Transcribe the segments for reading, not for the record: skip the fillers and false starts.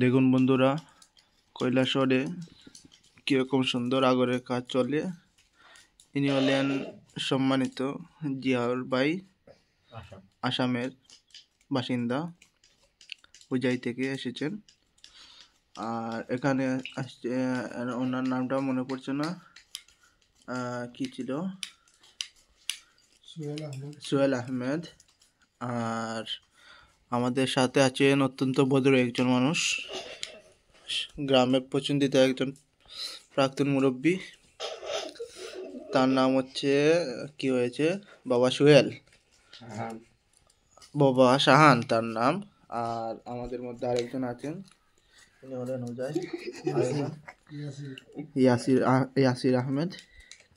দেখুন বন্ধুরা, কৈলাসহরে কীরকম সুন্দর আগরের কাজ চলে। ইনি হলেন সম্মানিত জিয়াউর ভাই, আসামের বাসিন্দা, উজাই থেকে এসেছেন। আর এখানে আসছে, ওনার নামটা মনে পড়ছে না, কি ছিল, সোহেল আহমেদ। আর আমাদের সাথে আছেন অত্যন্ত ভদ্র একজন মানুষ, গ্রামের পছন্দিত একজন প্রাক্তন মুরব্বী। তার নাম হচ্ছে, কি হয়েছে, বাবা সোহেল, বাবা শাহান তার নাম। আর আমাদের মধ্যে আরেকজন আছেন, তিনি হলেন উজাই, ইয়াসির আহমেদ।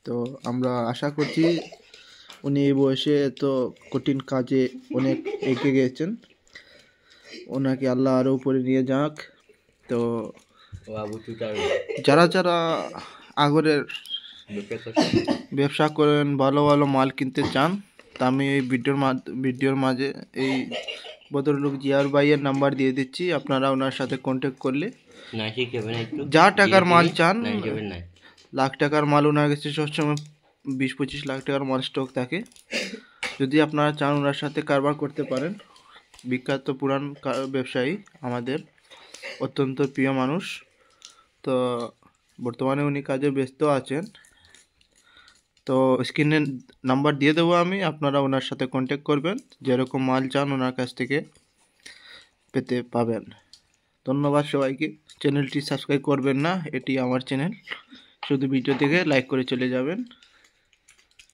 তো আমরা আশা করছি উনি এই বয়সে এত কঠিন কাজে অনেক এগিয়ে গেছেন, ওনাকে আল্লাহ আরও উপরে নিয়ে যাক। তো যারা যারা আগরের ব্যবসা করেন, ভালো ভালো মাল কিনতে চান, তা আমি এই ভিডিওর মাঝে এই ভদ্রলোক জিয়ার ভাইয়ের নাম্বার দিয়ে দিচ্ছি। আপনারা ওনার সাথে কন্ট্যাক্ট করলে যা টাকার মাল চান, লাখ টাকার মাল ওনার কাছে সবসময় 20-25 লাখ টাকার মাল স্টক থাকে। যদি আপনারা চান ওনার সাথে কারবার করতে পারেন। বিখ্যাত পুরান ব্যবসায়ী, আমাদের অত্যন্ত প্রিয় মানুষ। তো বর্তমানে উনি কাজে ব্যস্ত আছেন। তো স্ক্রিনে নাম্বার দিয়ে দেবো আমি, আপনারা ওনার সাথে কন্ট্যাক্ট করবেন, যেরকম মাল চান ওনার কাছ থেকে পেতে পাবেন। ধন্যবাদ সবাইকে। চ্যানেলটি সাবস্ক্রাইব করবেন না, এটি আমার চ্যানেল, শুধু ভিডিও থেকে লাইক করে চলে যাবেন।